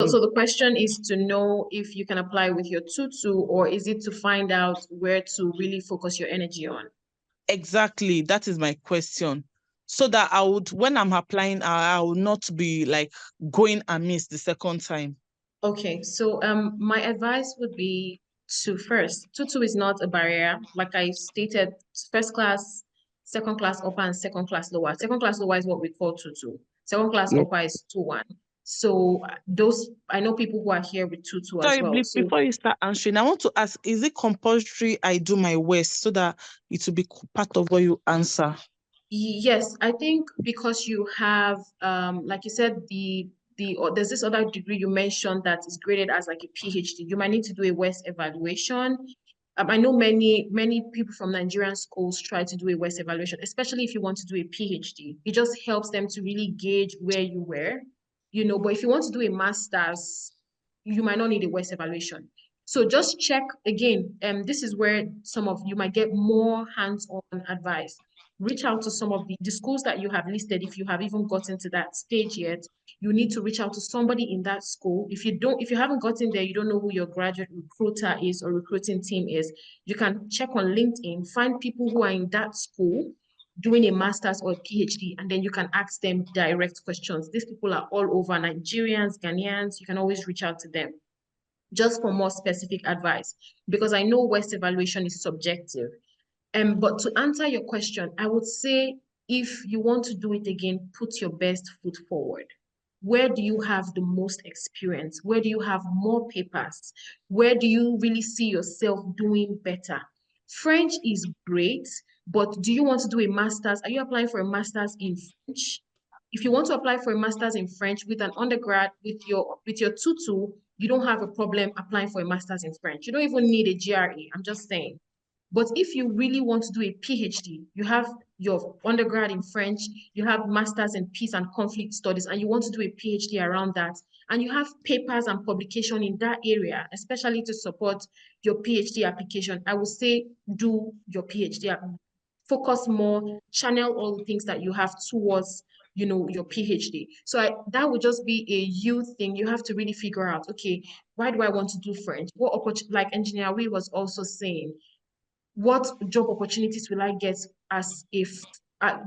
So the question is to know if you can apply with your tutu, or is it to find out where to really focus your energy on? Exactly. That is my question. So that I would, when I'm applying, I will not be like going amiss the second time. Okay, so my advice would be to first, tutu is not a barrier. Like I stated, first class, second class upper, and second class lower. Second class lower is what we call tutu. Second class Yes. upper is 2-1. So those, I know people who are here with tutu as Sorry, well. So before you start answering, I want to ask, is it compulsory I do my worst so that it will be part of what you answer? yes, I think because you have, like you said, there's this other degree you mentioned that is graded as like a PhD. You might need to do a West evaluation. I know many people from Nigerian schools try to do a West evaluation, especially if you want to do a PhD. It just helps them to really gauge where you were, But if you want to do a master's, you might not need a West evaluation. So just check again. This is where some of you might get more hands-on advice. Reach out to some of the schools that you have listed. If you have even gotten to that stage yet, you need to reach out to somebody in that school. If you haven't gotten there, you don't know who your graduate recruiter is or recruiting team is, you can check on LinkedIn, find people who are in that school doing a master's or a PhD, and then you can ask them direct questions. These people are all over, Nigerians, Ghanaians. You can always reach out to them just for more specific advice, because I know West evaluation is subjective. But to answer your question, I would say if you want to do it again, put your best foot forward. Where do you have the most experience? Where do you have more papers? Where do you really see yourself doing better? French is great, but do you want to do a master's? Are you applying for a master's in French? If you want to apply for a master's in French with an undergrad, with your tutu, you don't have a problem applying for a master's in French. You don't even need a GRE. I'm just saying. But if you really want to do a PhD, you have your undergrad in French, you have masters in peace and conflict studies, and you want to do a PhD around that, and you have papers and publication in that area, especially to support your PhD application, I would say do your PhD. Focus more, channel all the things that you have towards your PhD. So that would just be a you thing. You have to really figure out, okay, why do I want to do French? What opportunity, like Engineer Wee was also saying, what job opportunities will I get as if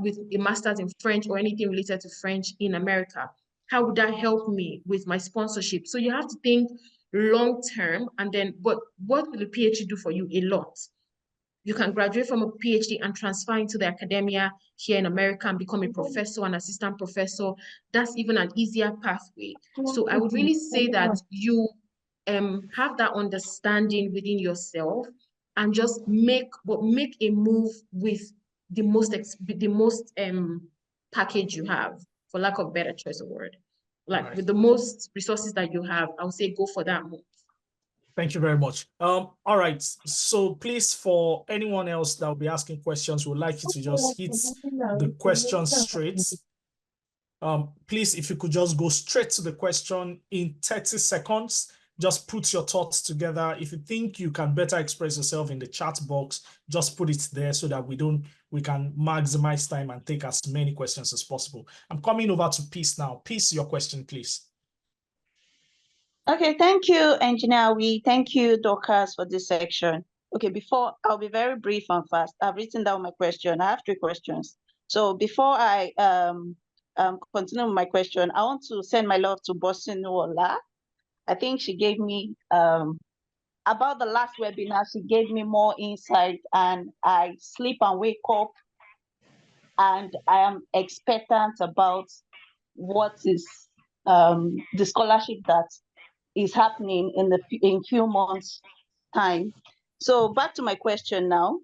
with a master's in French or anything related to French in America? How would that help me with my sponsorship? So you have to think long term, and then, but what will a PhD do for you? A lot. You can graduate from a PhD and transfer into the academia here in America and become a professor, an assistant professor. That's even an easier pathway. So I would really say that you have that understanding within yourself and just make a move with the most package you have, for lack of better choice of word. Like with the most resources that you have, I would say go for that move. Thank you very much. All right. So please, for anyone else that will be asking questions, we would like you to just hit the questions straight. Please, if you could just go straight to the question in 30 seconds, just put your thoughts together. If you think you can better express yourself in the chat box, just put it there so that we can maximize time and take as many questions as possible. I'm coming over to Peace now. Peace, your question, please. Okay, thank you, Engineer Wee. Thank you, Dorcas, for this section. Okay, I'll be very brief and fast. I've written down my question. I have 3 questions. So before I continue with my question, I want to send my love to Bosinuola. I think she gave me, about the last webinar, she gave me more insight, and I sleep and wake up, and I am expectant about what is the scholarship that is happening in few months' time. So back to my question now.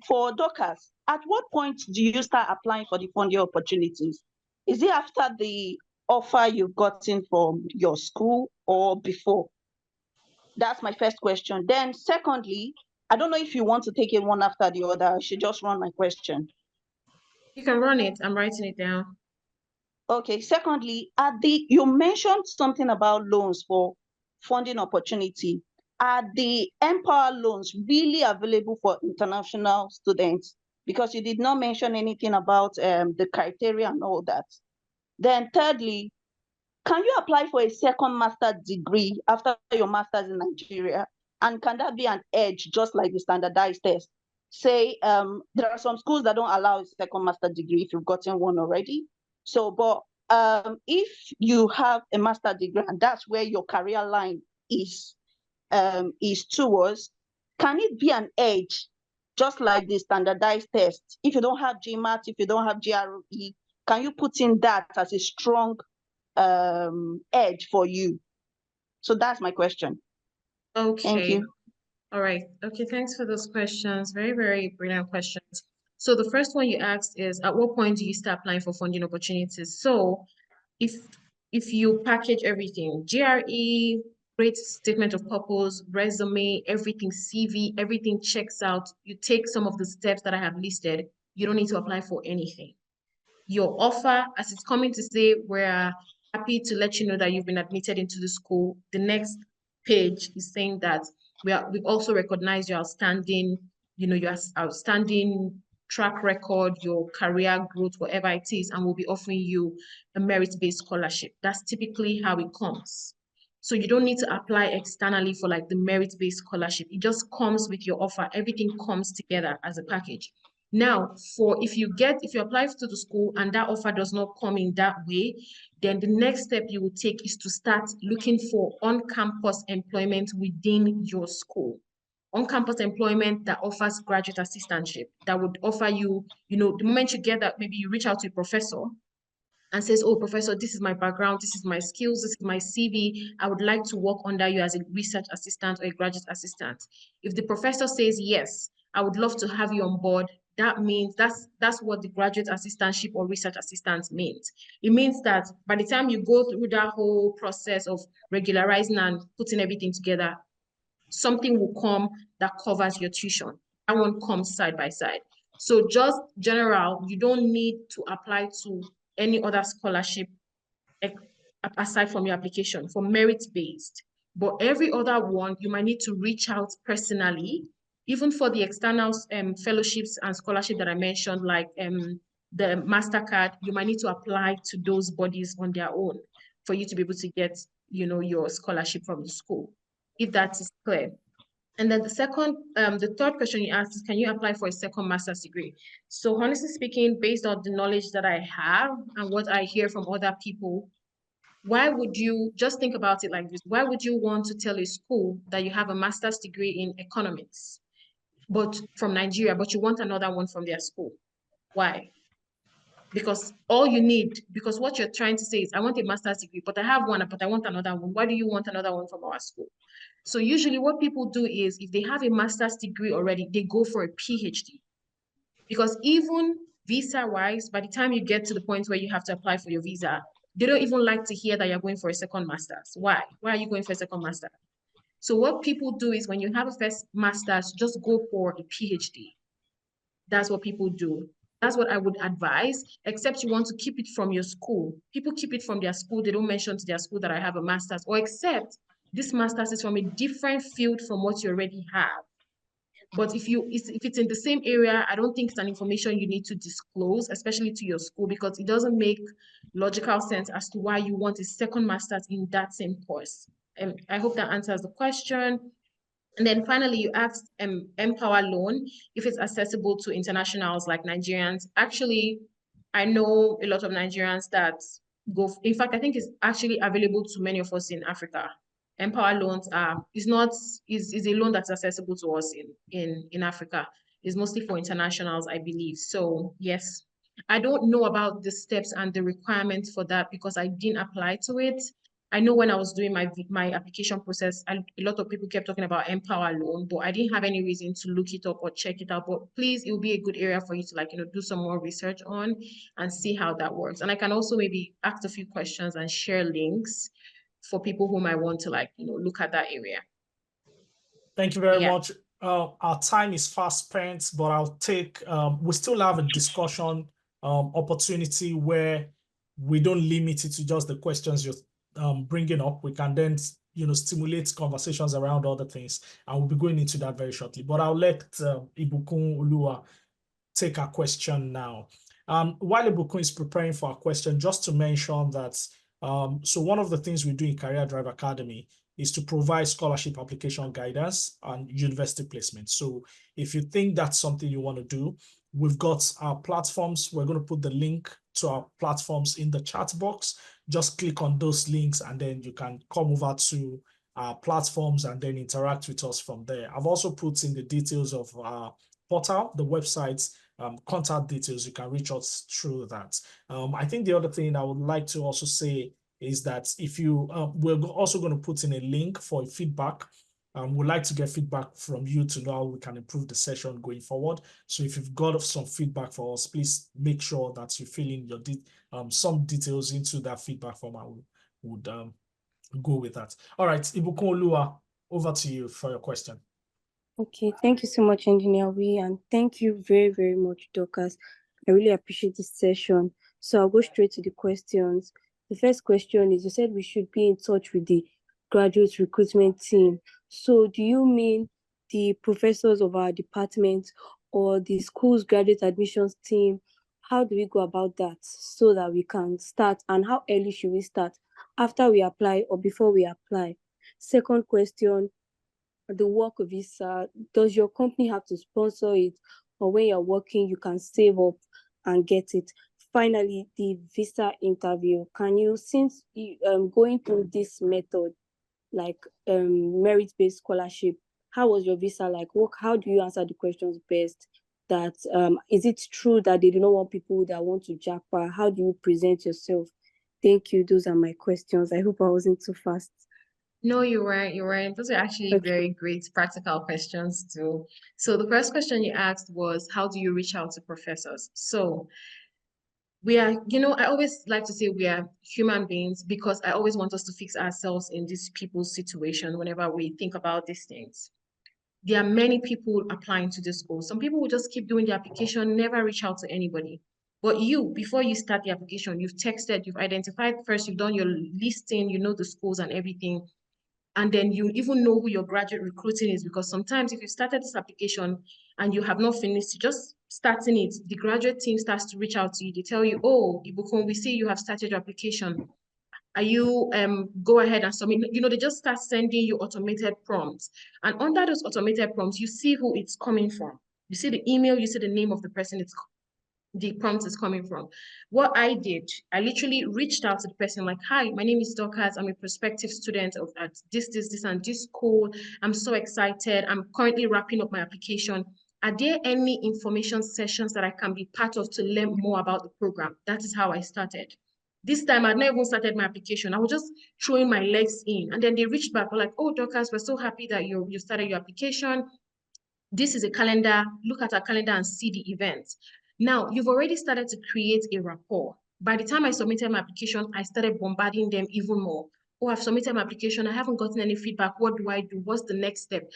For Dorcas, at what point do you start applying for the funding opportunities? Is it after the offer you've gotten from your school or before? That's my first question. Then secondly, I don't know if you want to take it one after the other. I should just run my question. You can run it. I'm writing it down. Okay. Secondly, you mentioned something about loans for funding opportunity. Are the Empower loans really available for international students? Because you did not mention anything about the criteria and all that. Then thirdly, can you apply for a second master's degree after your master's in Nigeria? And can that be an edge, just like the standardized test? Say, there are some schools that don't allow a second master's degree if you've gotten one already. So, but if you have a master's degree and that's where your career line is towards, can it be an edge, just like the standardized test? If you don't have GMAT, if you don't have GRE, can you put in that as a strong edge for you? So that's my question. Okay. Thank you. All right. Okay, thanks for those questions. Very, very brilliant questions. So the first one you asked is, at what point do you start applying for funding opportunities? So if you package everything, GRE, great statement of purpose, resume, everything, CV, everything checks out, you take some of the steps that I have listed, you don't need to apply for anything. Your offer, as it's coming to say, we're happy to let you know that you've been admitted into the school. The next page is saying that we've also recognized your outstanding, your outstanding track record, your career growth, whatever it is, and we'll be offering you a merit-based scholarship. That's typically how it comes. So you don't need to apply externally for like the merit-based scholarship. It just comes with your offer. Everything comes together as a package. Now, if you apply to the school and that offer does not come in that way, then the next step you will take is to start looking for on-campus employment within your school. On-campus employment that offers graduate assistantship, that would offer you, the moment you get that, maybe you reach out to a professor and says, oh, professor, this is my background, this is my skills, this is my CV. I would like to work under you as a research assistant or a graduate assistant. If the professor says, yes, I would love to have you on board, that means that's what the graduate assistantship or research assistant means. It means that by the time you go through that whole process of regularizing and putting everything together, something will come that covers your tuition. That one comes side by side. So just general, you don't need to apply to any other scholarship aside from your application for merit-based. But every other one, you might need to reach out personally, even for the external fellowships and scholarship that I mentioned, like the MasterCard, you might need to apply to those bodies on their own for you to be able to get, your scholarship from the school, if that is clear. And then the third question you asked is, can you apply for a second master's degree? So honestly speaking, based on the knowledge that I have and what I hear from other people, why would you, just think about it like this, why would you want to tell a school that you have a master's degree in economics, but from Nigeria, but you want another one from their school? Why? Because what you're trying to say is, I want a master's degree, but I have one, but I want another one. Why do you want another one from our school? So usually what people do is, if they have a master's degree already, they go for a PhD. Because even visa-wise, by the time you get to the point where you have to apply for your visa, they don't even like to hear that you're going for a second master's. Why? Why are you going for a second master's? So what people do is, when you have a first master's, just go for a PhD. That's what people do. That's what I would advise, except you want to keep it from your school. People keep it from their school. They don't mention to their school that I have a master's, or except this master's is from a different field from what you already have. But if it's in the same area, I don't think it's an information you need to disclose, especially to your school, because it doesn't make logical sense as to why you want a second master's in that same course. And I hope that answers the question. And then finally, you asked Empower Loan, if it's accessible to internationals like Nigerians. Actually, I know a lot of Nigerians that in fact, I think it's actually available to many of us in Africa. Empower Loans is a loan that's accessible to us in Africa. It's mostly for internationals, I believe. So yes, I don't know about the steps and the requirements for that because I didn't apply to it. I know when I was doing my application process, a lot of people kept talking about Empower Loan, but I didn't have any reason to look it up or check it out. But please, it will be a good area for you to do some more research on and see how that works. And I can also maybe ask a few questions and share links for people who might want to look at that area. Thank you very much. Our time is fast spent, but I'll take, we still have a discussion opportunity where we don't limit it to just the questions you're bringing up. We can then, stimulate conversations around other things, and we'll be going into that very shortly. But I'll let Ibukun Ulua take a question now. While Ibukun is preparing for a question, just to mention that So one of the things we do in Career Drive Academy is to provide scholarship application guidance and university placement. So if you think that's something you want to do, we've got our platforms. We're going to put the link to our platforms in the chat box. Just click on those links and then you can come over to our platforms and then interact with us from there. I've also put in the details of our portal, the website, contact details. You can reach us through that. I think the other thing I would like to also say is that if you, we're also going to put in a link for feedback. We'd like to get feedback from you to know how we can improve the session going forward. So if you've got some feedback for us, please make sure that you fill in your some details into that feedback form. I would go with that. All right, Ibukun Olua, over to you for your question. Okay, thank you so much, Engineer Wee, and thank you very, very much, Dorcas. I really appreciate this session. So I'll go straight to the questions. The first question is, you said we should be in touch with the graduate recruitment team. So do you mean the professors of our department or the school's graduate admissions team? How do we go about that so that we can start? And how early should we start? After we apply or before we apply? Second question, the work visa, does your company have to sponsor it, or when you're working you can save up and get it? Finally, the visa interview, can you, since you going through this method like merit-based scholarship, how was your visa like? How do you answer the questions best? That is it true that they do not want people that want to jackpot? How do you present yourself? Thank you. Those are my questions. I hope I wasn't too fast. No, you're right. You're right. Those are actually Okay. very great practical questions too. So the first question you asked was, how do you reach out to professors? So we are, I always like to say we are human beings because I always want us to fix ourselves in these people's situation whenever we think about these things. There are many people applying to this school. Some people will just keep doing the application, never reach out to anybody. But you, before you start the application, you've texted, you've identified first, you've done your listing, you know the schools and everything. And then you even know who your graduate recruiting is, because sometimes if you started this application and you have not finished just starting it, the graduate team starts to reach out to you. They tell you, oh, Ibukun, we see you have started your application. Are you go ahead and submit? They just start sending you automated prompts. And under those automated prompts, you see who it's coming from. You see the email, you see the name of the person the prompt is coming from. What I did, I literally reached out to the person like, hi, my name is Dorcas. I'm a prospective student at this, and this school. I'm so excited. I'm currently wrapping up my application. Are there any information sessions that I can be part of to learn more about the program? That is how I started. This time I'd not even started my application. I was just throwing my legs in. And then they reached back, were like, oh, Dorcas, we're so happy that you started your application. This is a calendar. Look at our calendar and see the events. Now, you've already started to create a rapport. By the time I submitted my application, I started bombarding them even more. Oh, I've submitted my application. I haven't gotten any feedback. What do I do? What's the next step?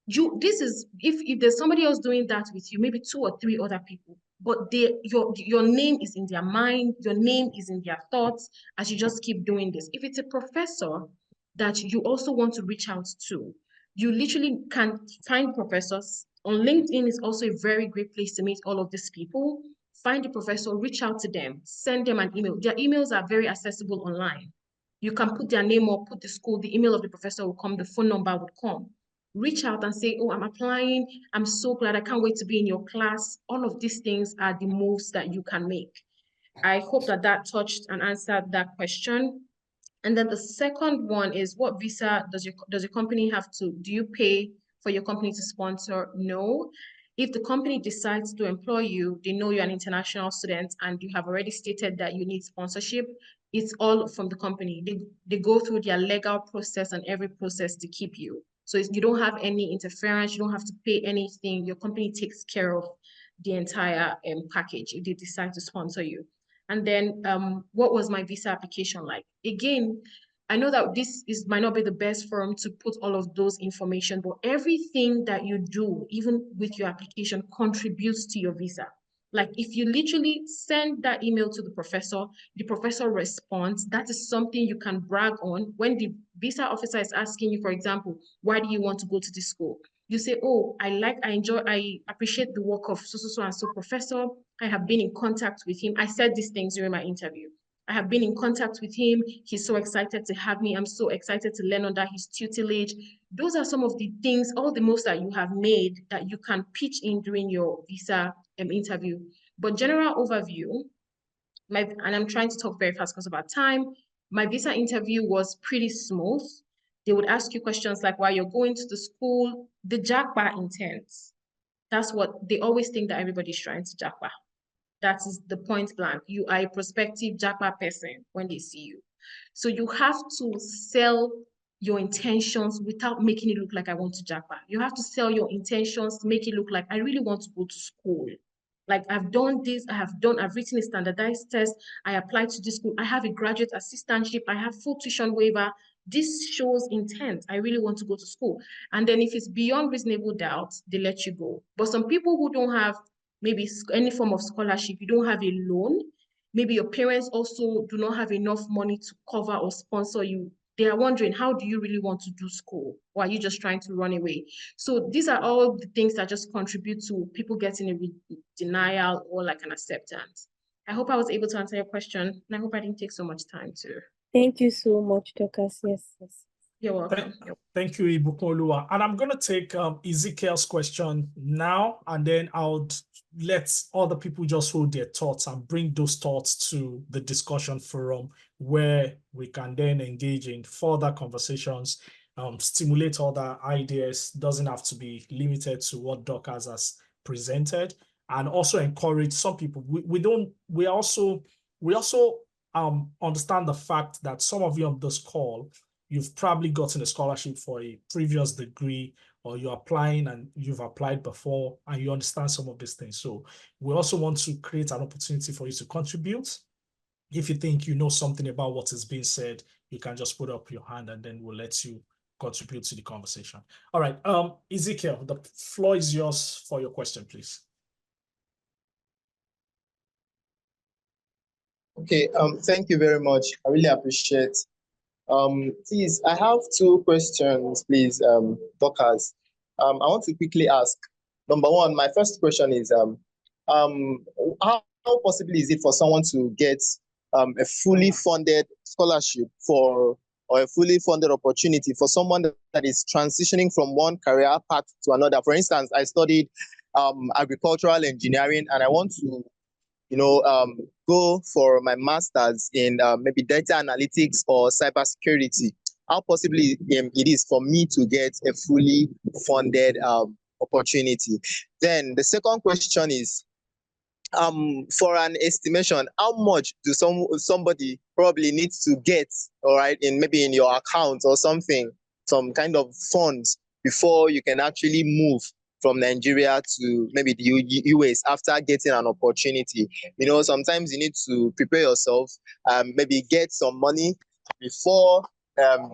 This is, if there's somebody else doing that with you, maybe 2 or 3 other people, but your name is in their mind, your name is in their thoughts as you just keep doing this. If it's a professor that you also want to reach out to, you literally can find professors. On LinkedIn is also a very great place to meet all of these people. Find the professor, reach out to them, send them an email. Their emails are very accessible online. You can put their name or put the school, the email of the professor will come, the phone number would come. Reach out and say, oh, I'm applying. I'm so glad. I can't wait to be in your class. All of these things are the moves that you can make. I hope that touched and answered that question. And then the second one is, what visa does your company have to, do you pay for your company to sponsor? No. If the company decides to employ you, they know you're an international student and you have already stated that you need sponsorship, it's all from the company. They go through their legal process and every process to keep you. So you don't have any interference, you don't have to pay anything. Your company takes care of the entire package if they decide to sponsor you. And then what was my visa application like? Again, I know that might not be the best forum to put all of those information, but everything that you do, even with your application, contributes to your visa. Like if you literally send that email to the professor responds, that is something you can brag on. When the visa officer is asking you, for example, why do you want to go to this school? You say, oh, I appreciate the work of so and so professor. I have been in contact with him. I said these things during my interview. I have been in contact with him. He's so excited to have me. I'm so excited to learn under his tutelage. Those are some of the things, all the moves that you have made that you can pitch in during your visa interview. But general overview, and I'm trying to talk very fast because of our time. My visa interview was pretty smooth. They would ask you questions like why you're going to the school, the JACPA intent. That's what they always think, that everybody's trying to JACPA. That is the point blank. You are a prospective JACPA person when they see you. So you have to sell your intentions without making it look like I want to JACPA. You have to sell your intentions to make it look like I really want to go to school. Like I've done this, I've written a standardized test, I applied to this school, I have a graduate assistantship, I have full tuition waiver. This shows intent. I really want to go to school. And then if it's beyond reasonable doubt, they let you go. But some people who don't have maybe any form of scholarship, you don't have a loan, maybe your parents also do not have enough money to cover or sponsor you, they are wondering, how do you really want to do school? Or are you just trying to run away? So these are all the things that just contribute to people getting a denial or like an acceptance. I hope I was able to answer your question, and I hope I didn't take so much time too. Thank you so much, Dorcas. Yes. You're welcome. Thank you, Ibukunoluwa. And I'm going to take Ezekiel's question now, and then I'll let other people just hold their thoughts and bring those thoughts to the discussion forum, where we can then engage in further conversations, stimulate other ideas. Doesn't have to be limited to what Dorcas has presented, and also encourage some people. We also understand the fact that some of you on this call, you've probably gotten a scholarship for a previous degree, or you're applying and you've applied before and you understand some of these things. So we also want to create an opportunity for you to contribute. If you think you know something about what is being said, you can just put up your hand and then we'll let you contribute to the conversation. All right, Ezekiel, the floor is yours for your question, please. Okay, thank you very much. I really appreciate. Please, I have two questions, please, Dorcas. I want to quickly ask. Number one, my first question is, how possibly is it for someone to get a fully funded scholarship or a fully funded opportunity for someone that is transitioning from one career path to another? For instance, I studied agricultural engineering, and I want to go for my master's in maybe data analytics or cybersecurity. How possibly it is for me to get a fully funded opportunity? Then the second question is, for an estimation, how much do somebody probably needs to get, all right, maybe in your account or something, some kind of funds, before you can actually move from Nigeria to maybe the US after getting an opportunity? Sometimes you need to prepare yourself, maybe get some money before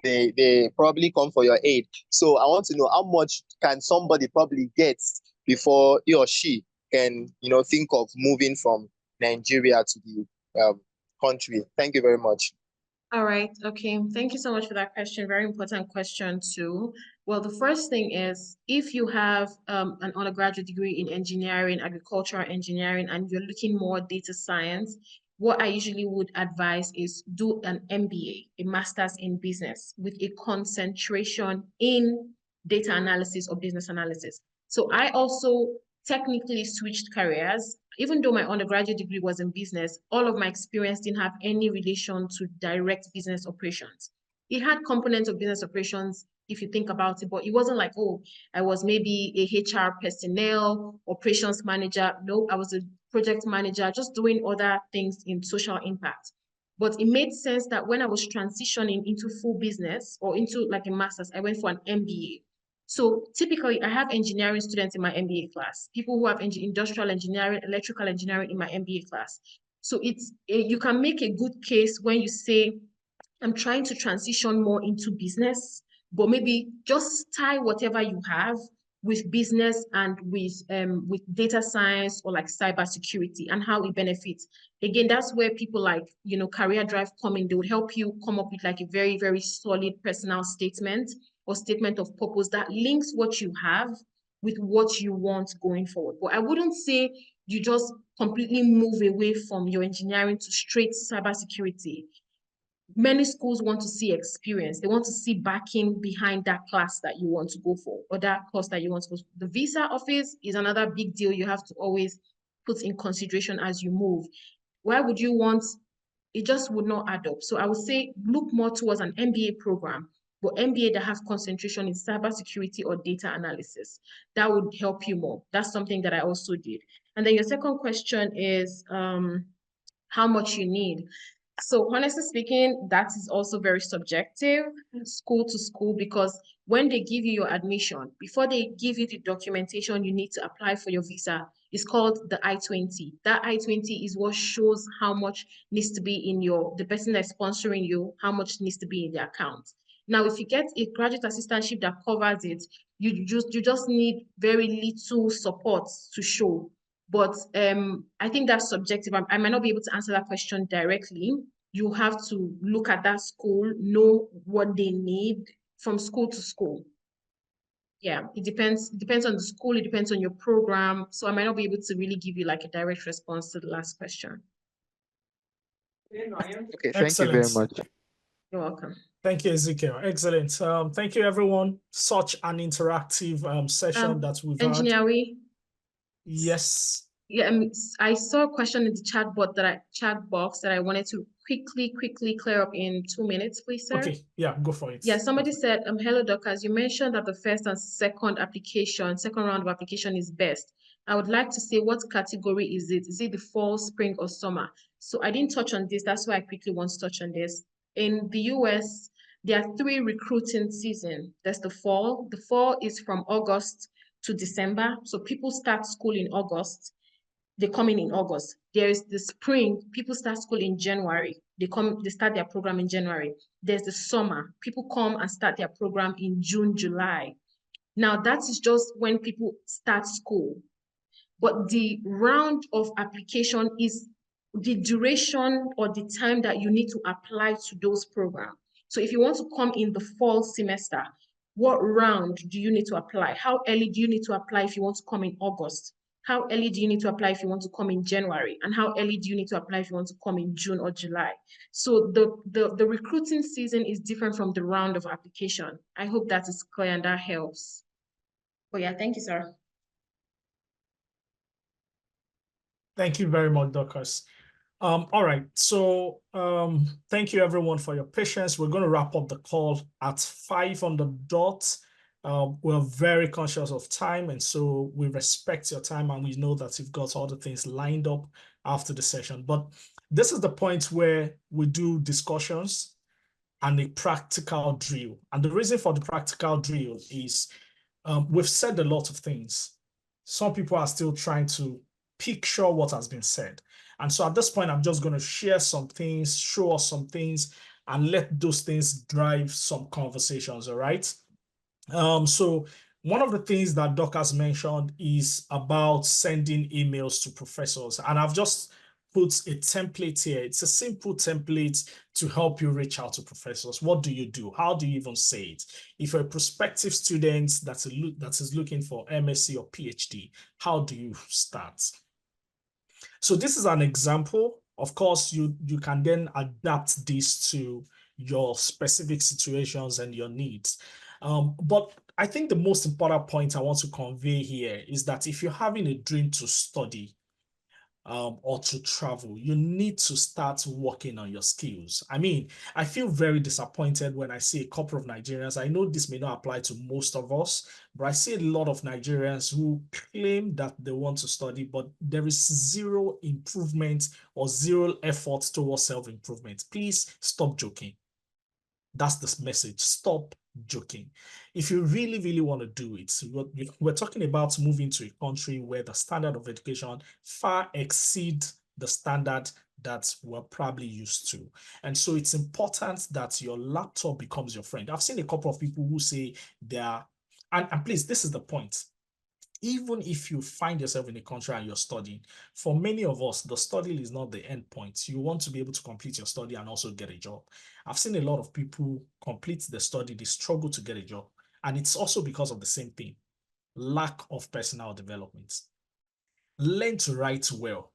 they probably come for your aid. So I want to know, how much can somebody probably get before he or she can think of moving from Nigeria to the country? Thank you very much. All right. Okay. Thank you so much for that question. Very important question too. Well, the first thing is, if you have an undergraduate degree in engineering, agricultural engineering, and you're looking more data science, what I usually would advise is do an MBA, a master's in business, with a concentration in data analysis or business analysis. So I also technically switched careers. Even though my undergraduate degree was in business, all of my experience didn't have any relation to direct business operations. It had components of business operations, if you think about it, but it wasn't like, oh, I was maybe a HR personnel, operations manager. No, I was a project manager, just doing other things in social impact. But it made sense that when I was transitioning into full business or into like a master's, I went for an MBA. So typically, I have engineering students in my MBA class, people who have industrial engineering, electrical engineering in my MBA class. So you can make a good case when you say, I'm trying to transition more into business, but maybe just tie whatever you have with business and with data science or like cybersecurity and how it benefits. Again, that's where people like, Career Drive come in. They would help you come up with like a very, very solid personal statement or statement of purpose that links what you have with what you want going forward. But I wouldn't say you just completely move away from your engineering to straight cybersecurity. Many schools want to see experience. They want to see backing behind that class that you want to go for or that course that you want to go for. The visa office is another big deal you have to always put in consideration as you move. Why would you want, it just would not add up. So I would say look more towards an MBA program, but MBA that have concentration in cybersecurity or data analysis. That would help you more. That's something that I also did. And then your second question is how much you need. So honestly speaking, that is also very subjective, school to school, because when they give you your admission, before they give you the documentation you need to apply for your visa, it's called the I-20. That I-20 is what shows how much needs to be in the person that's sponsoring you, how much needs to be in the account. Now, if you get a graduate assistantship that covers it, you just need very little support to show. But I think that's subjective. I might not be able to answer that question directly. You have to look at that school, know what they need from school to school. Yeah, it depends. It depends on the school. It depends on your program. So I might not be able to really give you like a direct response to the last question. Okay, thank you very Excellent. much. You're welcome. Thank you, Ezekiel. Excellent. Thank you, everyone. Such an interactive session that we've had. Engineer, Yes. Yeah, I saw a question in the chat box that I wanted to quickly clear up in 2 minutes, please, sir. Okay, yeah, go for it. Yeah, somebody said, hello, Doctors. You mentioned that the first and second round of application is best. I would like to say, what category is it? Is it the fall, spring, or summer? So I didn't touch on this. That's why I quickly want to touch on this. In the US, there are 3 recruiting seasons. There's the fall. The fall is from August to December. So people start school in August. They come in August. There is the spring. People start school in January. They start their program in January. There's the summer. People come and start their program in June, July. Now that is just when people start school. But the round of application is the duration or the time that you need to apply to those programs. So if you want to come in the fall semester, what round do you need to apply? How early do you need to apply if you want to come in August? How early do you need to apply if you want to come in January? And how early do you need to apply if you want to come in June or July? So the recruiting season is different from the round of application. I hope that is clear and that helps. But yeah, thank you, sir. Thank you very much, Dorcas. All right, so thank you everyone for your patience. We're going to wrap up the call at 5 on the dot. We're very conscious of time, and so we respect your time, and we know that you've got all the things lined up after the session. But this is the point where we do discussions and a practical drill. And the reason for the practical drill is we've said a lot of things. Some people are still trying to picture what has been said. And so at this point, I'm just going to share some things, show us some things, and let those things drive some conversations, all right? So one of the things that Doc has mentioned is about sending emails to professors. And I've just put a template here. It's a simple template to help you reach out to professors. What do you do? How do you even say it? If you're a prospective student that is looking for MSc or PhD, how do you start? So this is an example. Of course, you can then adapt this to your specific situations and your needs. But I think the most important point I want to convey here is that if you're having a dream to study or to travel, you need to start working on your skills. I mean, I feel very disappointed when I see a couple of Nigerians. I know this may not apply to most of us, but I see a lot of Nigerians who claim that they want to study, but there is zero improvement or zero effort towards self-improvement. Please stop joking. That's the message. Stop joking. If you really want to do it, we're talking about moving to a country where the standard of education far exceeds the standard that we're probably used to. And so it's important that your laptop becomes your friend. I've seen a couple of people who say they are, and please, this is the point. Even if you find yourself in a country and you're studying, for many of us, the study is not the end point. You want to be able to complete your study and also get a job. I've seen a lot of people complete the study, they struggle to get a job. And it's also because of the same thing, lack of personal development. learn to write well.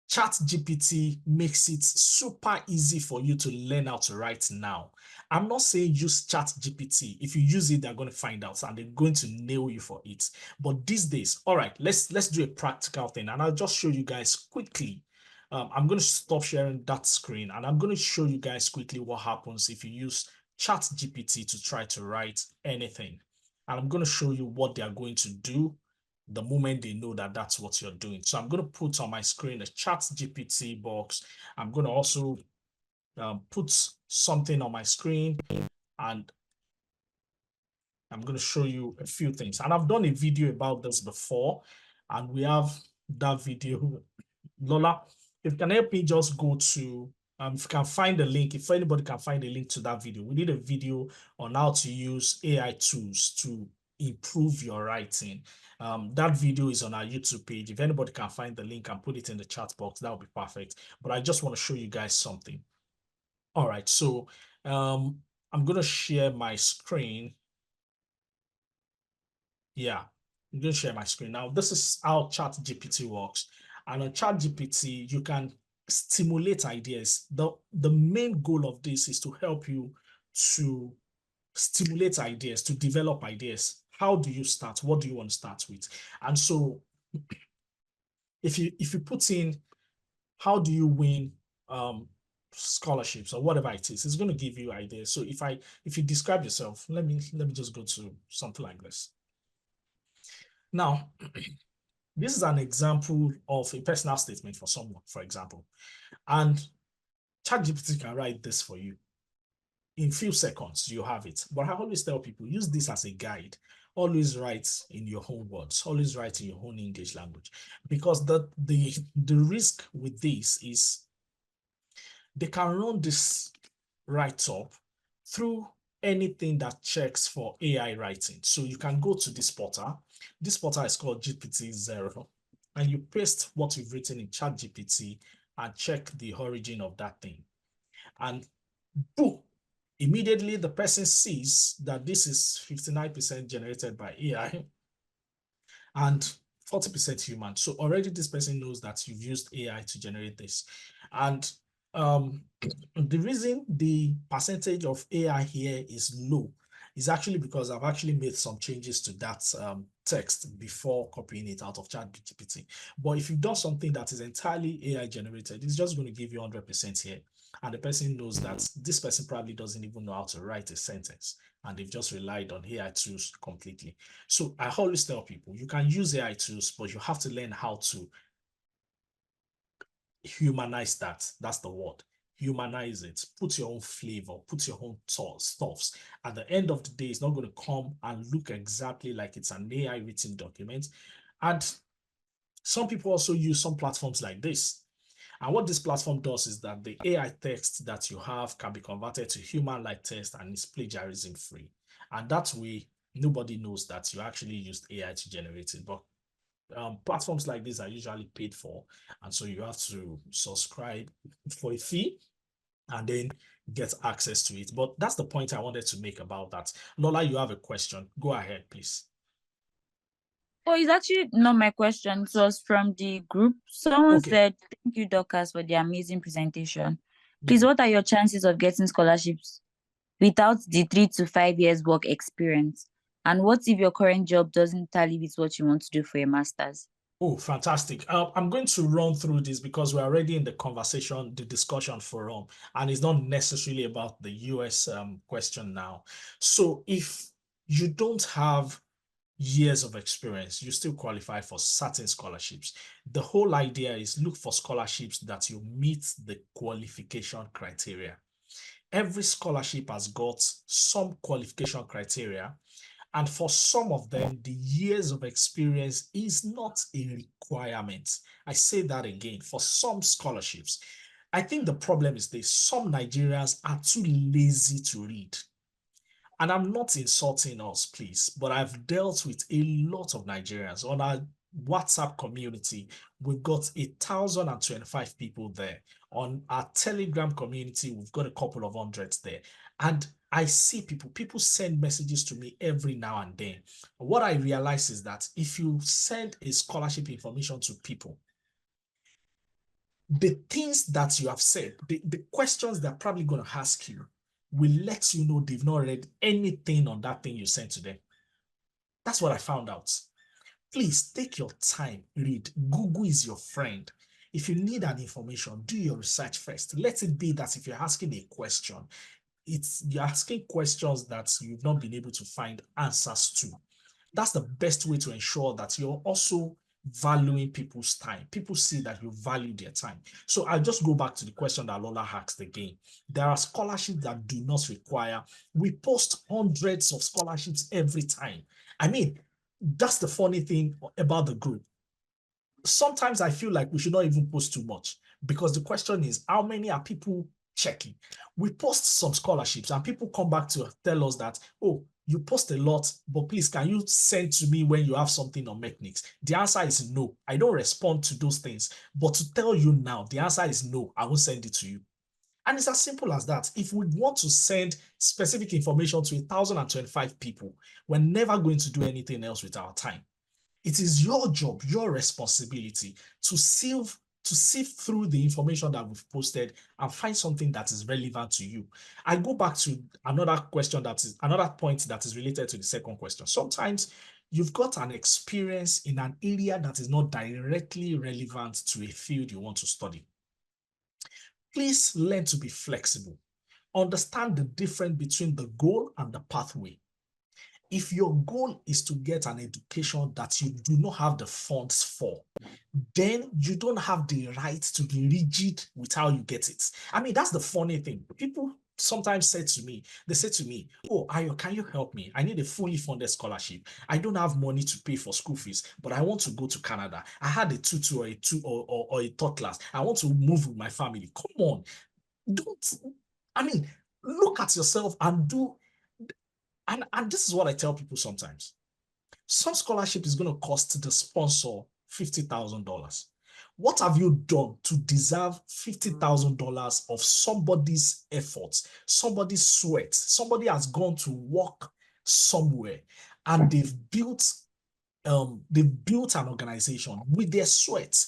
ChatGPT makes it super easy for you to learn how to write now. I'm not saying use ChatGPT. If you use it, they're going to find out and they're going to nail you for it. But these days, all right, let's do a practical thing, and I'll just show you guys quickly. I'm going to stop sharing that screen, and I'm going to show you guys quickly what happens if you use ChatGPT to try to write anything. And I'm going to show you what they are going to do the moment they know that that's what you're doing. So I'm going to put on my screen a ChatGPT box. I'm going to also put something on my screen, and I'm going to show you a few things. And I've done a video about this before, and we have that video. Lola, if you can help me just go to, if you can find the link, if anybody can find a link to that video. We did a video on how to use AI tools to improve your writing. That video is on our YouTube page. If anybody can find the link and put it in the chat box, that would be perfect. But I just want to show you guys something. All right, so I'm going to share my screen. Yeah, I'm going to share my screen. Now, this is how ChatGPT works. And on ChatGPT, you can stimulate ideas. The main goal of this is to help you to stimulate ideas, to develop ideas. How do you start? What do you want to start with? And so if you put in how do you win scholarships or whatever it is, it's going to give you ideas. So if you describe yourself, let me just go to something like this. Now, this is an example of a personal statement for someone, for example, and ChatGPT can write this for you. In few seconds, you have it. But I always tell people, use this as a guide. Always write in your own words. Always write in your own English language. Because the risk with this is they can run this write-up through anything that checks for AI writing. So you can go to this portal. This portal is called GPT-0, and you paste what you've written in ChatGPT and check the origin of that thing. And boom, immediately the person sees that this is 59% generated by AI and 40% human. So already this person knows that you've used AI to generate this. And the reason the percentage of AI here is low is actually because I've actually made some changes to that text before copying it out of ChatGPT. But if you've done something that is entirely AI generated, it's just going to give you 100% here. And the person knows that this person probably doesn't even know how to write a sentence, and they've just relied on AI tools completely. So I always tell people, you can use AI tools, but you have to learn how to humanize that. That's the word. Humanize it. Put your own flavor, put your own stuffs. At the end of the day, it's not going to come and look exactly like it's an AI written document. And some people also use some platforms like this. And what this platform does is that the AI text that you have can be converted to human-like text and is plagiarism free. And that way, nobody knows that you actually used AI to generate it. But platforms like this are usually paid for. And so you have to subscribe for a fee and then get access to it. But that's the point I wanted to make about that. Lola, you have a question. Go ahead, please. Oh, it's actually not my question. It was from the group. Someone said, thank you, Dorcas, for the amazing presentation. Please, what are your chances of getting scholarships without the 3 to 5 years work experience? And what if your current job doesn't tally with what you want to do for your master's? Oh, fantastic. I'm going to run through this because we're already in the conversation, the discussion forum, and it's not necessarily about the US question now. So if you don't have years of experience, you still qualify for certain scholarships. The whole idea is look for scholarships that you meet the qualification criteria. Every scholarship has got some qualification criteria, and for some of them, the years of experience is not a requirement. I say that again, for some scholarships. I think the problem is this: some Nigerians are too lazy to read. And I'm not insulting us, please, but I've dealt with a lot of Nigerians on our WhatsApp community. We've got 1,025 people there. On our Telegram community, we've got a couple of hundreds there. And I see people send messages to me every now and then. What I realize is that if you send a scholarship information to people, the things that you have said, the questions they're probably going to ask you will let you know they've not read anything on that thing you sent to them. That's what I found out. Please take your time, read. Google is your friend. If you need an information, do your research first. Let it be that if you're asking a question, you're asking questions that you've not been able to find answers to. That's the best way to ensure that you're also valuing people's time. People see that you value their time. So I'll just go back to the question that Lola asked again. There are scholarships that do not require. We post hundreds of scholarships every time. I mean, that's the funny thing about the group. Sometimes I feel like we should not even post too much, because the question is, how many are people checking? We post some scholarships and people come back to tell us that, oh, you post a lot, but please, can you send to me when you have something on mechanics? The answer is no. I don't respond to those things. But to tell you now, the answer is no. I won't send it to you. And it's as simple as that. If we want to send specific information to 1,025 people, we're never going to do anything else with our time. It is your job, your responsibility to sift through the information that we've posted and find something that is relevant to you. I go back to another question another point that is related to the second question. Sometimes you've got an experience in an area that is not directly relevant to a field you want to study. Please learn to be flexible. Understand the difference between the goal and the pathway. If your goal is to get an education that you do not have the funds for, then you don't have the right to be rigid with how you get it. I mean, that's the funny thing. People sometimes say to me, oh, Ayo, can you help me? I need a fully funded scholarship. I don't have money to pay for school fees, but I want to go to Canada. I had a tutor or a third class. I want to move with my family. Come on. Look at yourself and do. And this is what I tell people sometimes. Some scholarship is going to cost the sponsor $50,000. What have you done to deserve $50,000 of somebody's efforts, somebody's sweat? Somebody has gone to work somewhere and they've built an organization with their sweat,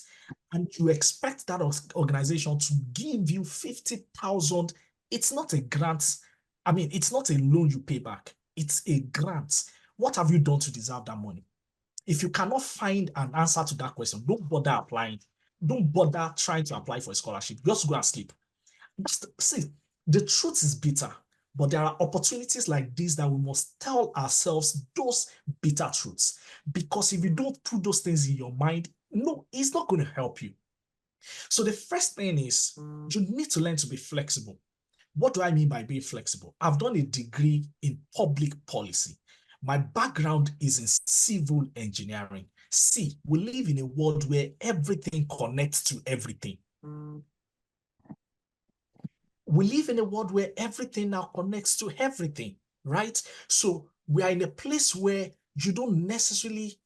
and you expect that organization to give you 50,000. It's not a grant. I mean, it's not a loan you pay back. It's a grant. What have you done to deserve that money? If you cannot find an answer to that question, don't bother applying. Don't bother trying to apply for a scholarship. Just go and sleep. See, the truth is bitter, but there are opportunities like this that we must tell ourselves those bitter truths. Because if you don't put those things in your mind, no, it's not going to help you. So the first thing is you need to learn to be flexible. What do I mean by being flexible? I've done a degree in public policy. My background is in civil engineering. See, we live in a world where everything connects to everything. We live in a world where everything now connects to everything, right? So we are in a place where you don't necessarily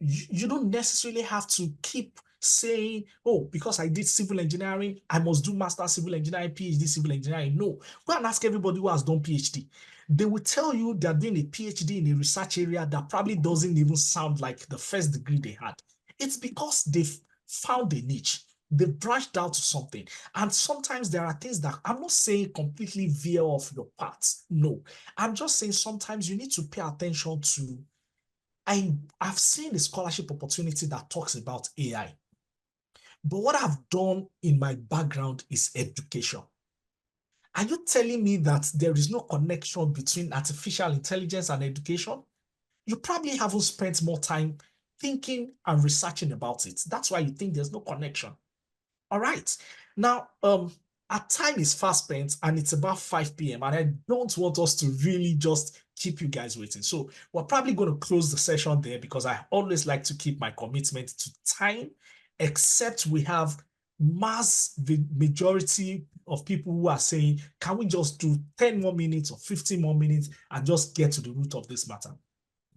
have to keep saying, oh, because I did civil engineering, I must do master civil engineering, PhD civil engineering. No, go and ask everybody who has done PhD. They will tell you they're doing a PhD in a research area that probably doesn't even sound like the first degree they had. It's because they've found a niche. They've branched out to something. And sometimes there are things that I'm not saying completely veer off your path. No, I'm just saying sometimes you need to pay attention to. I've seen a scholarship opportunity that talks about AI. But what I've done in my background is education. Are you telling me that there is no connection between artificial intelligence and education? You probably haven't spent more time thinking and researching about it. That's why you think there's no connection. All right. Now, our time is fast spent and it's about 5 p.m. and I don't want us to really just keep you guys waiting. So we're probably going to close the session there because I always like to keep my commitment to time, except we have the majority of people who are saying, can we just do 10 more minutes or 15 more minutes and just get to the root of this matter?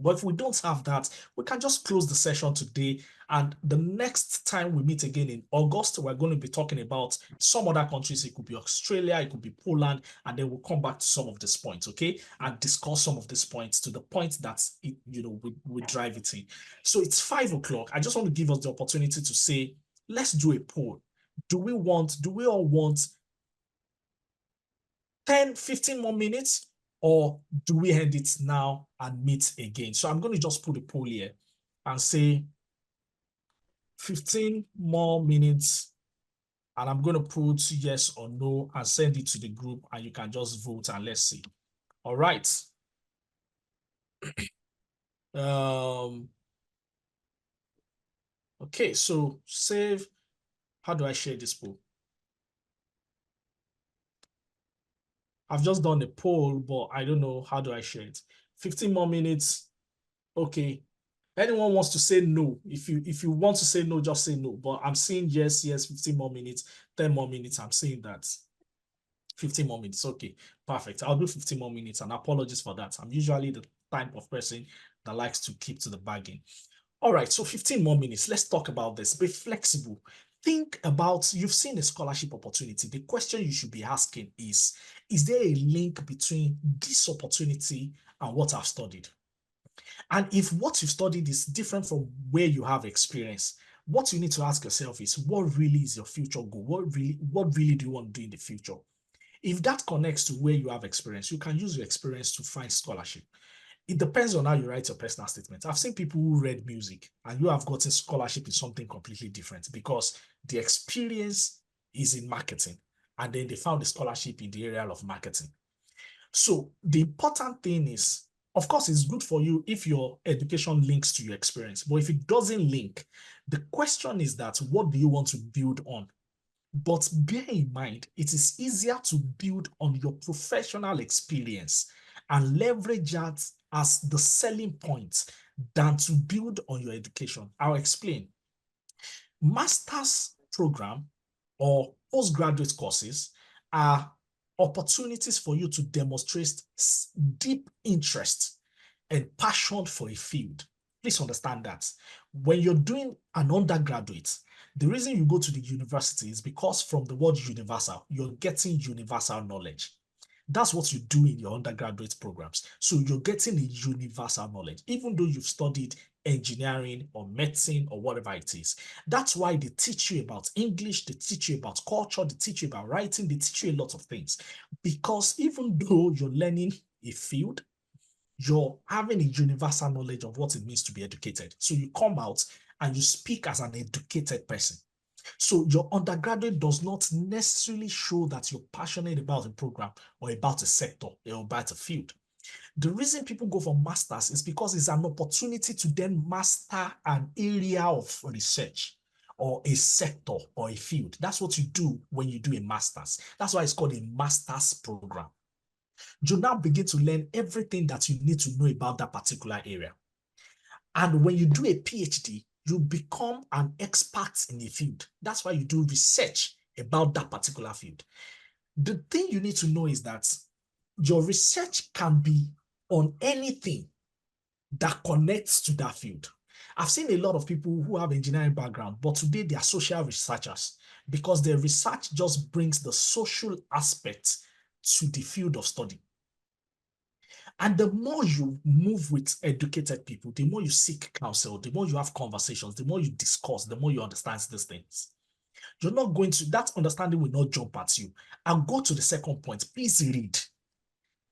But if we don't have that, we can just close the session today. And the next time we meet again in August, we're going to be talking about some other countries. It could be Australia, it could be Poland, and then we'll come back to some of these points, okay? And discuss some of these points to the point that, we drive it in. So it's 5 o'clock. I just want to give us the opportunity to say, let's do a poll. Do we all want 10, 15 more minutes? Or do we end it now and meet again? So I'm going to just put a poll here and say 15 more minutes. And I'm going to put yes or no and send it to the group, and you can just vote and let's see. All right. Okay, so save. How do I share this poll? I've just done a poll, but I don't know how do I share it. 15 more minutes. Okay. Anyone wants to say no? If you want to say no, just say no. But I'm saying yes, 15 more minutes, 10 more minutes. I'm saying that 15 more minutes. Okay, perfect. I'll do 15 more minutes, and apologies for that. I'm usually the type of person that likes to keep to the bargain. All right, so 15 more minutes. Let's talk about this. Be flexible. Think about, you've seen a scholarship opportunity. The question you should be asking is there a link between this opportunity and what I've studied? And if what you've studied is different from where you have experience, what you need to ask yourself is, what really is your future goal? What really do you want to do in the future? If that connects to where you have experience, you can use your experience to find scholarship. It depends on how you write your personal statement. I've seen people who read music and you have gotten scholarship in something completely different because the experience is in marketing and then they found the scholarship in the area of marketing. So the important thing is, of course, it's good for you if your education links to your experience, but if it doesn't link, the question is that what do you want to build on? But bear in mind, it is easier to build on your professional experience and leverage that as the selling point than to build on your education. I'll explain. Master's program or postgraduate courses are opportunities for you to demonstrate deep interest and passion for a field. Please understand that. When you're doing an undergraduate, the reason you go to the university is because from the word universal, you're getting universal knowledge. That's what you do in your undergraduate programs. So you're getting a universal knowledge, even though you've studied engineering or medicine or whatever it is. That's why they teach you about English, they teach you about culture, they teach you about writing, they teach you a lot of things. Because even though you're learning a field, you're having a universal knowledge of what it means to be educated. So you come out and you speak as an educated person. So your undergraduate does not necessarily show that you're passionate about a program or about a sector or about a field. The reason people go for masters is because it's an opportunity to then master an area of research or a sector or a field. That's what you do when you do a master's. That's why it's called a master's program. You now begin to learn everything that you need to know about that particular area. And when you do a PhD, you become an expert in a field. That's why you do research about that particular field. The thing you need to know is that your research can be on anything that connects to that field. I've seen a lot of people who have engineering background, but today they are social researchers because their research just brings the social aspect to the field of study. And the more you move with educated people, the more you seek counsel, the more you have conversations, the more you discuss, the more you understand these things. You're not going to, that understanding will not jump at you. And go to the second point. Please read.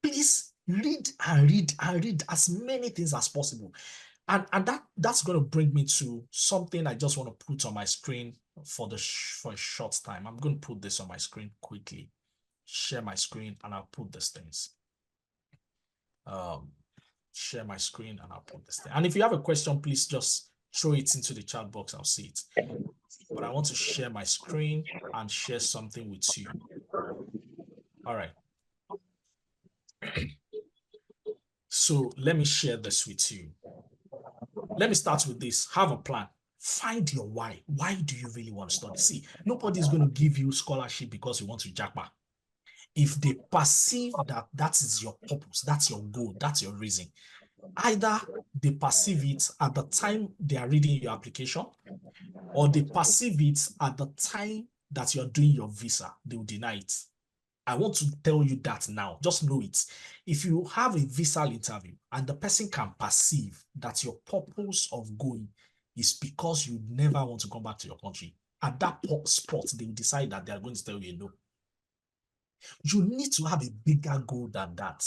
Please read and read and read as many things as possible. And that's going to bring me to something I just want to put on my screen for a short time. I'm going to put this on my screen quickly. Share my screen and I'll put these things. Share my screen and I'll put this thing. And if you have a question, please just throw it into the chat box. I'll see it. But I want to share my screen and share something with you. All right. So let me share this with you. Let me start with this. Have a plan. Find your why. Why do you really want to study? See, nobody's going to give you scholarship because you want to jackpot. If they perceive that that is your purpose, that's your goal, that's your reason, Either they perceive it at the time they are reading your application, or they perceive it at the time that you're doing your visa. They will deny it. I want to tell you that now. Just know it. If you have a visa interview and the person can perceive that your purpose of going is because you never want to come back to your country, at that spot, they will decide that they are going to tell you no. You need to have a bigger goal than that.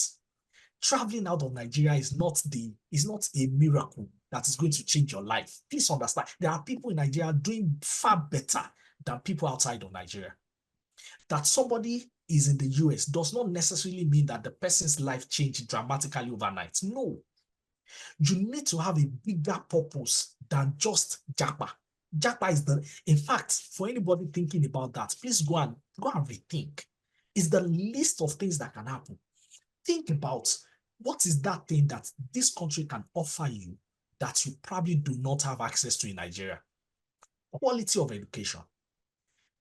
Traveling out of Nigeria is not a miracle that is going to change your life. Please understand, there are people in Nigeria doing far better than people outside of Nigeria. That somebody is in the US does not necessarily mean that the person's life changed dramatically overnight. No. You need to have a bigger purpose than just Japa. Japa is in fact, for anybody thinking about that, please go and rethink. It's the list of things that can happen. Think about what is that thing that this country can offer you that you probably do not have access to in Nigeria. Quality of education.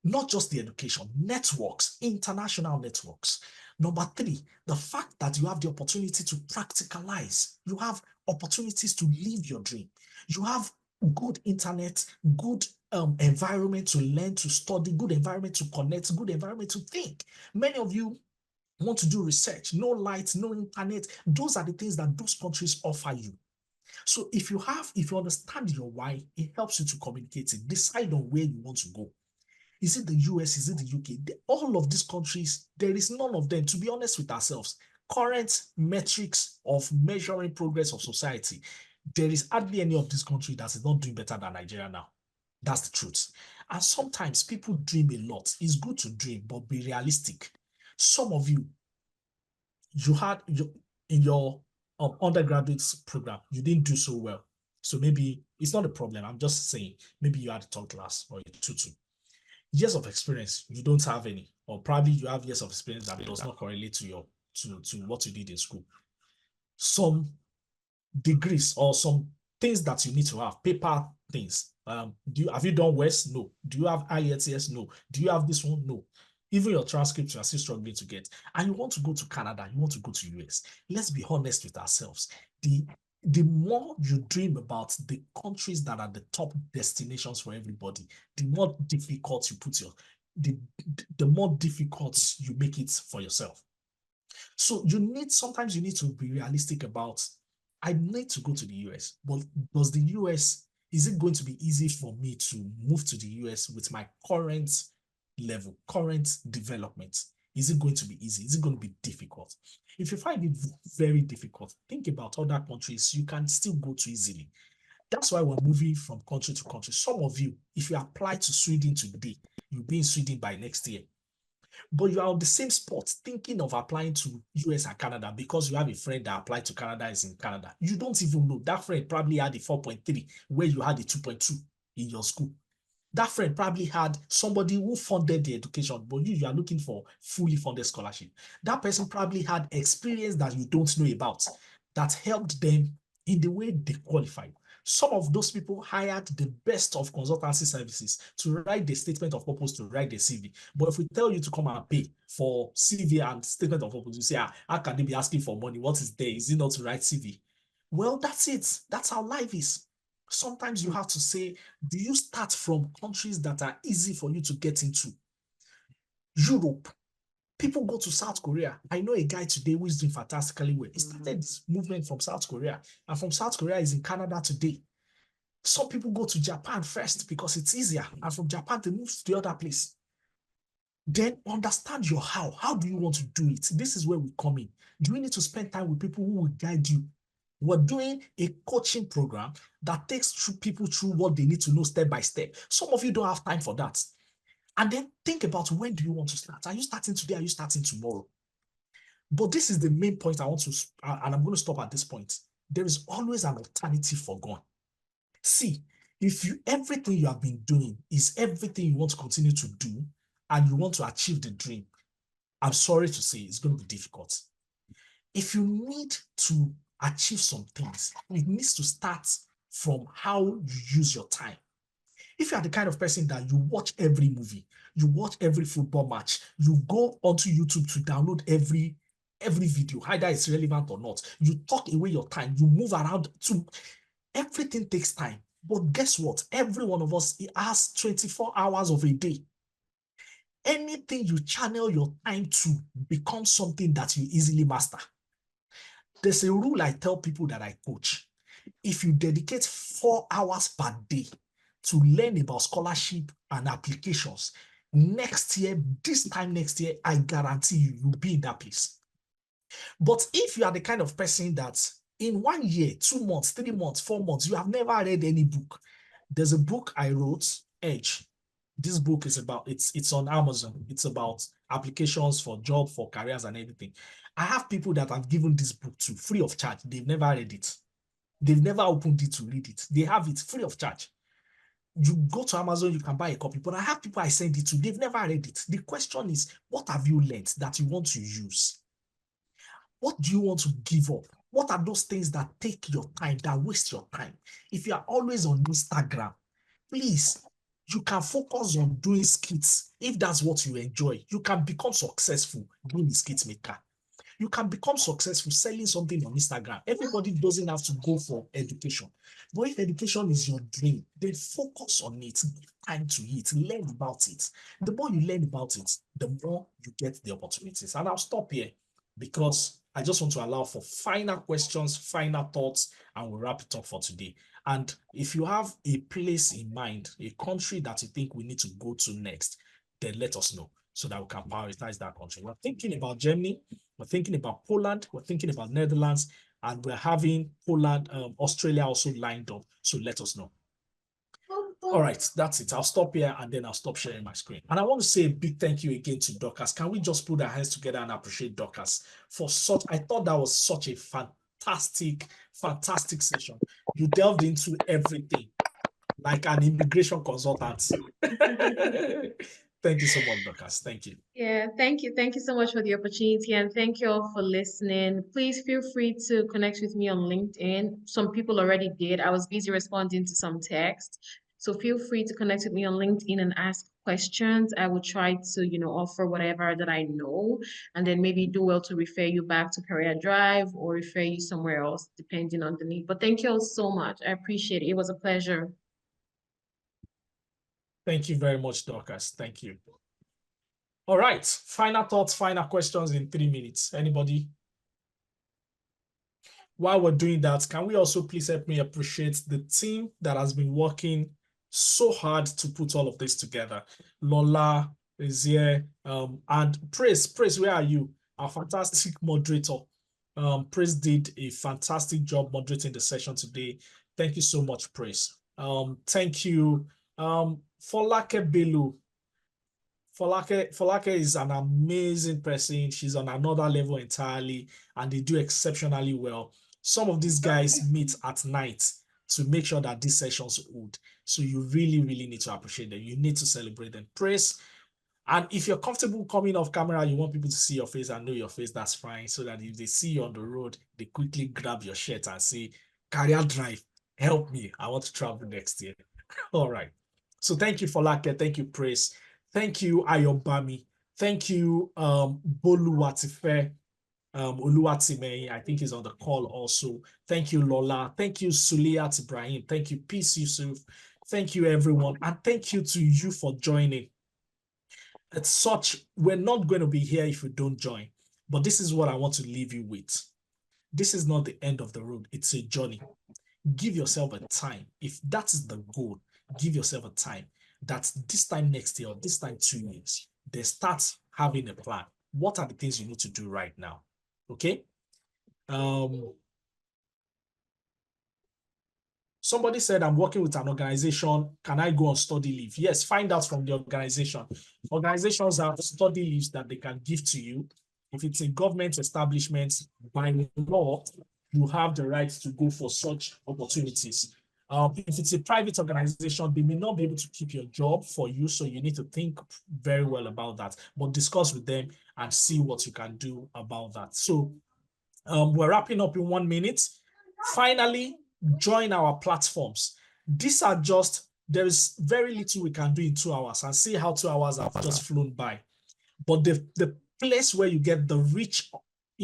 Not just the education, networks, international networks. Number 3, the fact that you have the opportunity to practicalize. You have opportunities to live your dream. You have good internet, good environment to learn, to study, good environment to connect, good environment to think. Many of you want to do research, no light, no internet. Those are the things that those countries offer you. So if you understand your why, it helps you to communicate it. Decide on where you want to go. Is it the US? Is it the UK? All of these countries, there is none of them, to be honest with ourselves. Current metrics of measuring progress of society, there is hardly any of these countries that is not doing better than Nigeria now. That's the truth. And sometimes people dream a lot. It's good to dream, but be realistic. Some of you, in your undergraduate program, you didn't do so well. So maybe it's not a problem. I'm just saying, maybe you had a third class or a 2-2. Years of experience, you don't have any, or probably you have years of experience that does not correlate to what you did in school. Some degrees or some things that you need to have, paper things. Have you done West? No. Do you have IELTS? No. Do you have this one? No. Even your transcripts you are still struggling to get. And you want to go to Canada, you want to go to US. Let's be honest with ourselves. The more you dream about the countries that are the top destinations for everybody, the more difficult you put the more difficult you make it for yourself. So sometimes you need to be realistic about, I need to go to the US, but is it going to be easy for me to move to the US with my current level, current development? Is it going to be easy? Is it going to be difficult? If you find it very difficult, think about other countries you can still go to easily. That's why we're moving from country to country. Some of you, if you apply to Sweden today, you'll be in Sweden by next year. But you are on the same spot thinking of applying to US and Canada because you have a friend that applied to Canada is in Canada. You don't even know. That friend probably had a 4.3 where you had a 2.2 in your school. That friend probably had somebody who funded the education, but you are looking for fully funded scholarship. That person probably had experience that you don't know about that helped them in the way they qualified. Some of those people hired the best of consultancy services to write the statement of purpose, to write the CV. But if we tell you to come and pay for CV and statement of purpose, you say, how can they be asking for money? What is there? Is it not to write CV? Well, that's it. That's how life is. Sometimes you have to say, do you start from countries that are easy for you to get into? Europe. People go to South Korea. I know a guy today who is doing fantastically well. He started this movement from South Korea, and from South Korea is in Canada today. Some people go to Japan first because it's easier, and from Japan they move to the other place. Then understand your how. How do you want to do it? This is where we come in. Do you need to spend time with people who will guide you? We're doing a coaching program that takes people through what they need to know step by step. Some of you don't have time for that. And then think about, when do you want to start? Are you starting today? Are you starting tomorrow? But this is the main point I want to, and I'm going to stop at this point. There is always an alternative for going. See, if everything you have been doing is everything you want to continue to do, and you want to achieve the dream, I'm sorry to say it's going to be difficult. If you need to achieve some things, it needs to start from how you use your time. If you are the kind of person that you watch every movie, you watch every football match, you go onto YouTube to download every every video, either it's relevant or not. You talk away your time, you move around to everything takes time. But guess what? Every one of us has 24 hours of a day. Anything you channel your time to becomes something that you easily master. There's a rule I tell people that I coach. If you dedicate 4 hours per day to learn about scholarship and applications, next year, this time next year, I guarantee you, you'll be in that place. But if you are the kind of person that in 1 year, 2 months, 3 months, 4 months, you have never read any book. There's a book I wrote, Edge. This book is about, it's on Amazon. It's about applications for job, for careers and everything. I have people that I've given this book to free of charge. They've never read it. They've never opened it to read it. They have it free of charge. You go to Amazon, you can buy a copy, but I have people I send it to, they've never read it. The question is, what have you learned that you want to use? What do you want to give up? What are those things that take your time, that waste your time? If you are always on Instagram, please, you can focus on doing skits. If that's what you enjoy, you can become successful being a skit maker. You can become successful selling something on Instagram. Everybody doesn't have to go for education. But if education is your dream, then focus on it, give time to it, learn about it. The more you learn about it, the more you get the opportunities. And I'll stop here because I just want to allow for final questions, final thoughts, and we'll wrap it up for today. And if you have a place in mind, a country that you think we need to go to next, then let us know so that we can prioritize that country. We're thinking about Germany, we're thinking about Poland, we're thinking about Netherlands, and we're having Poland, Australia also lined up. So let us know. All right, that's it. I'll stop here and then I'll stop sharing my screen. And I want to say a big thank you again to Dorcas. Can we just put our hands together and appreciate Dorcas for such, I thought that was such a fantastic session. You delved into everything like an immigration consultant. Thank you so much, Dorcas. Thank you. Yeah, thank you. Thank you so much for the opportunity and thank you all for listening. Please feel free to connect with me on LinkedIn. Some people already did. I was busy responding to some text. So feel free to connect with me on LinkedIn and ask questions. I will try to, offer whatever that I know and then maybe do well to refer you back to Career Drive or refer you somewhere else depending on the need. But thank you all so much. I appreciate it. It was a pleasure. Thank you very much, Dorcas. Thank you. All right, final thoughts, final questions in 3 minutes. Anybody? While we're doing that, can we also please help me appreciate the team that has been working so hard to put all of this together? Lola is here, and Praise, where are you? Our fantastic moderator. Praise did a fantastic job moderating the session today. Thank you so much, Praise. Thank you. Folake Belu. Folake is an amazing person. She's on another level entirely, and they do exceptionally well. Some of these guys meet at night to make sure that these sessions hold. So you really, really need to appreciate them. You need to celebrate them. Praise. And if you're comfortable coming off camera, you want people to see your face and know your face, that's fine. So that if they see you on the road, they quickly grab your shirt and say, Career Drive, help me. I want to travel next year. All right. So thank you, Folake. Thank you, Praise. Thank you, Ayobami. Thank you, Boluwatife. Oluwatime, I think is on the call also. Thank you, Lola. Thank you, Suliyat Ibrahim. Thank you, Peace Yusuf. Thank you, everyone. And thank you to you for joining. It's such, we're not going to be here if you don't join. But this is what I want to leave you with. This is not the end of the road. It's a journey. Give yourself a time. If that is the goal, give yourself a time. That's this time next year or this time 2 years. Then start having a plan. What are the things you need to do right now? Okay. Somebody said, I'm working with an organization. Can I go on study leave? Yes, find out from the organization. Organizations have study leaves that they can give to you. If it's a government establishment, by law, you have the right to go for such opportunities. If it's a private organization, they may not be able to keep your job for you, so you need to think very well about that. But discuss with them and see what you can do about that. So we're wrapping up in 1 minute. Finally, join our platforms. These are just, there is very little we can do in 2 hours, and see how 2 hours have just flown by. But the place where you get the rich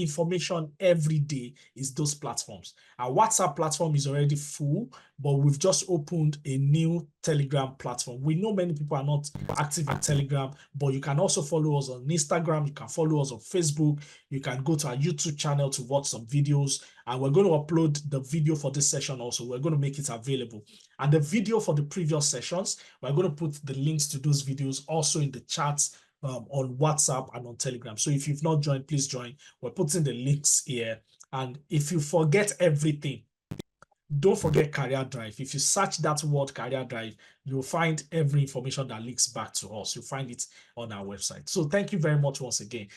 information every day is those platforms. Our WhatsApp platform is already full, but we've just opened a new Telegram platform. We know many people are not active in Telegram, but you can also follow us on Instagram. You can follow us on Facebook. You can go to our YouTube channel to watch some videos. And we're going to upload the video for this session also. We're going to make it available. And the video for the previous sessions, we're going to put the links to those videos also in the chats on WhatsApp and on Telegram. So if you've not joined, please join. We're putting the links here. And if you forget everything, don't forget Career Drive. If you search that word Career Drive, you'll find every information that links back to us. You'll find it on our website. So thank you very much once again.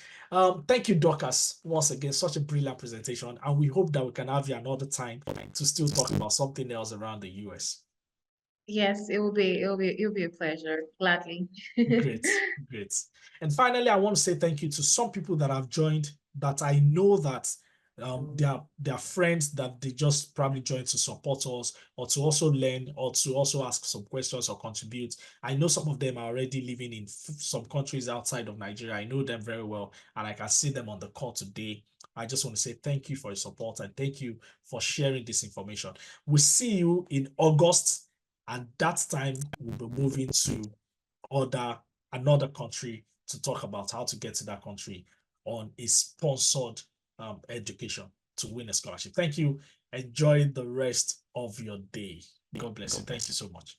Thank you, Dorcas, once again. Such a brilliant presentation. And we hope that we can have you another time to still talk about something else around the US. Yes, it'll be a pleasure, gladly. Great. And finally, I want to say thank you to some people that have joined that I know that they are friends that they just probably joined to support us or to also learn or to also ask some questions or contribute. I know some of them are already living in some countries outside of Nigeria. I know them very well, and I can see them on the call today. I just want to say thank you for your support and thank you for sharing this information. We'll see you in August, and that time we'll be moving to another country to talk about how to get to that country on a sponsored education to win a scholarship. Thank you. Enjoy the rest of your day. God bless you. Thank you so much.